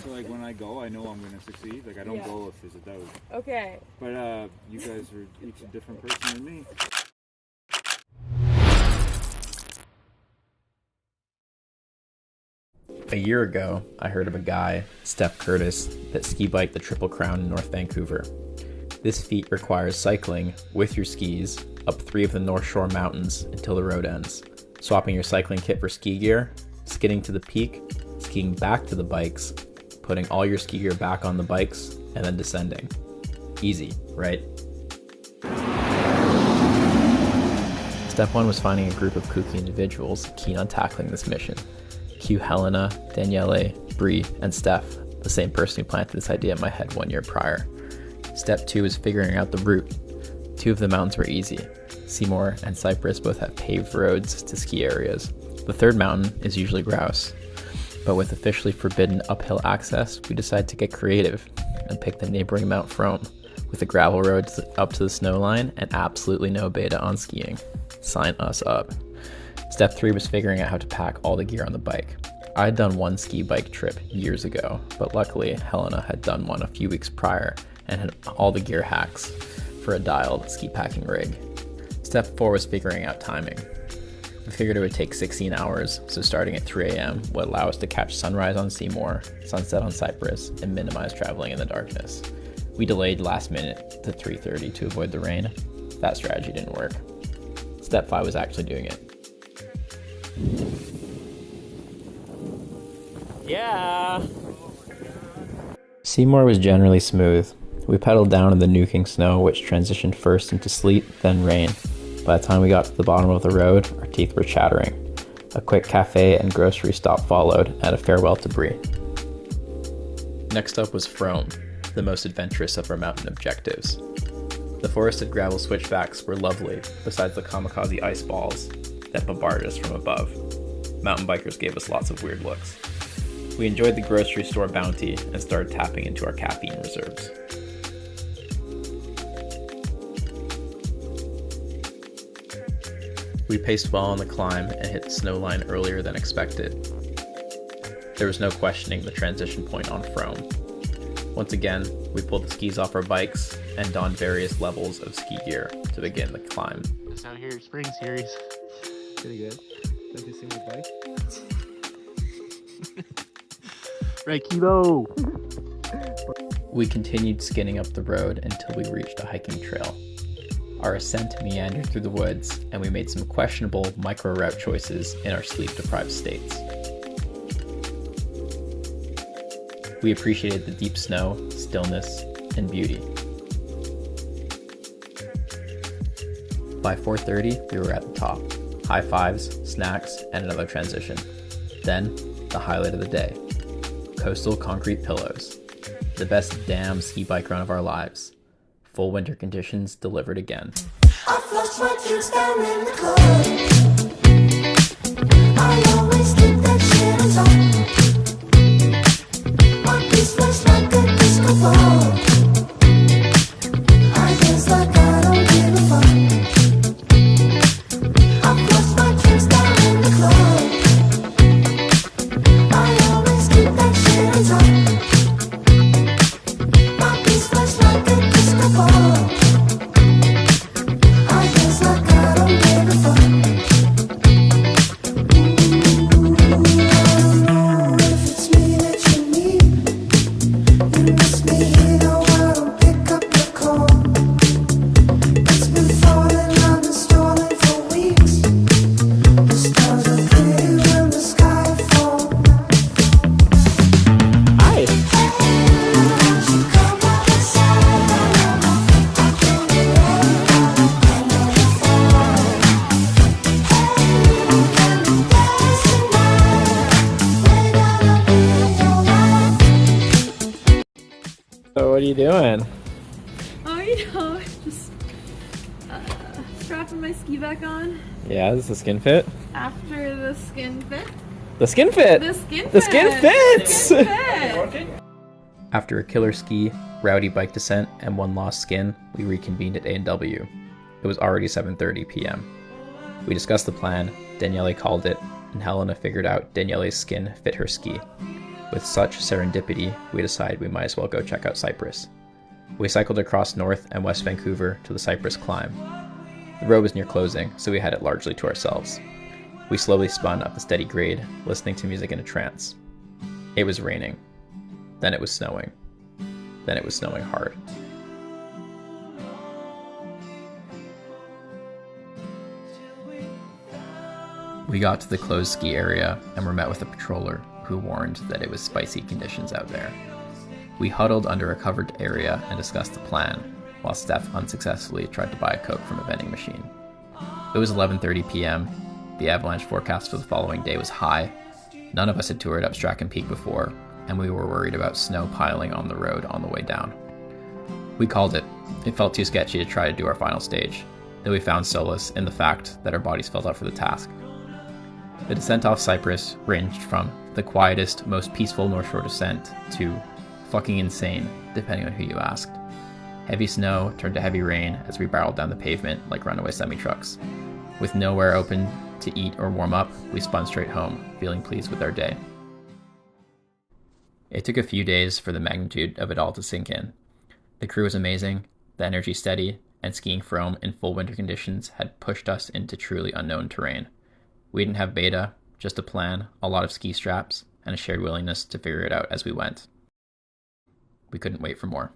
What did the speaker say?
So like when I go, I know I'm gonna succeed. Like I don't go if there's a doubt. Okay. But you guys are each a different person than me. A year ago, I heard of a guy, Steph Curtis, that ski biked the Triple Crown in North Vancouver. This feat requires cycling with your skis up 3 of the North Shore mountains until the road ends, swapping your cycling kit for ski gear, skidding to the peak, skiing back to the bikes, putting all your ski gear back on the bikes, and then descending. Easy, right? Step 1 was finding a group of kooky individuals keen on tackling this mission. Cue Helena, Daniele, Bree, and Steph, the same person who planted this idea in my head 1 year prior. Step 2 is figuring out the route. 2 of the mountains were easy. Seymour and Cypress both have paved roads to ski areas. The 3rd mountain is usually grouse. But with officially forbidden uphill access, we decided to get creative and pick the neighboring Mount Frome, with a gravel road up to the snow line and absolutely no beta on skiing. Sign us up. Step 3 was figuring out how to pack all the gear on the bike. I had done 1 ski bike trip years ago, but luckily Helena had done one a few weeks prior and had all the gear hacks for a dialed ski packing rig. Step 4 was figuring out timing. We figured it would take 16 hours, so starting at 3 a.m. would allow us to catch sunrise on Seymour, sunset on Cypress, and minimize traveling in the darkness. We delayed last minute to 3:30 to avoid the rain. That strategy didn't work. Step 5 was actually doing it. Yeah! Seymour was generally smooth. We pedaled down in the nuking snow, which transitioned first into sleet, then rain. By the time we got to the bottom of the road, our teeth were chattering. A quick cafe and grocery stop followed, and a farewell to Brie. Next up was Frome, the most adventurous of our mountain objectives. The forested gravel switchbacks were lovely, besides the kamikaze ice balls that bombarded us from above. Mountain bikers gave us lots of weird looks. We enjoyed the grocery store bounty and started tapping into our caffeine reserves. We paced well on the climb and hit the snow line earlier than expected. There was no questioning the transition point on Frome. Once again, we pulled the skis off our bikes and donned various levels of ski gear to begin the climb. This out here, spring series. Pretty good. Don't you see my bike? Right, Kibo! We continued skinning up the road until we reached a hiking trail. Our ascent meandered through the woods, and we made some questionable micro-route choices in our sleep-deprived states. We appreciated the deep snow, stillness, and beauty. By 4:30, we were at the top. High fives, snacks, and another transition. Then, the highlight of the day. Coastal concrete pillows. The best damn ski bike run of our lives. Full winter conditions delivered again. I flush my juice down in the club. I always keep that shit on top. My piece flush like a disco ball. I dance like I don't give a fuck. I flush my juice down in the club. I always keep that shit on top. My piece flush like a disco ball. I dance like I don't give a fuck. So what are you doing? Oh, just strapping my ski back on Yeah, this is the skin fit. after the skin fit. The skin fit! The skin The fit! skin fits! Skin fit! After a killer ski, rowdy bike descent, and one lost skin, we reconvened at A&W. It was already 7:30 p.m. We discussed the plan, Daniele called it, and Helena figured out Daniele's skin fit her ski. With such serendipity, we decided we might as well go check out Cyprus. We cycled across North and West Vancouver to the Cyprus climb. The road was near closing, so we had it largely to ourselves. We slowly spun up the steady grade, listening to music in a trance. It was raining. Then it was snowing. Then it was snowing hard. We got to the closed ski area and were met with a patroller who warned that it was spicy conditions out there. We huddled under a covered area and discussed the plan, while Steph unsuccessfully tried to buy a Coke from a vending machine. It was 11:30 p.m. The avalanche forecast for the following day was high. None of us had toured up Strachan Peak before, and we were worried about snow piling on the road on the way down. We called it. It felt too sketchy to try to do our final stage, though we found solace in the fact that our bodies felt up for the task. The descent off Cyprus ranged from the quietest, most peaceful North Shore descent to fucking insane, depending on who you asked. Heavy snow turned to heavy rain as we barreled down the pavement like runaway semi-trucks. With nowhere open to eat or warm up, we spun straight home, feeling pleased with our day. It took a few days for the magnitude of it all to sink in. The crew was amazing, the energy steady, and skiing Frome in full winter conditions had pushed us into truly unknown terrain. We didn't have beta, just a plan, a lot of ski straps, and a shared willingness to figure it out as we went. We couldn't wait for more.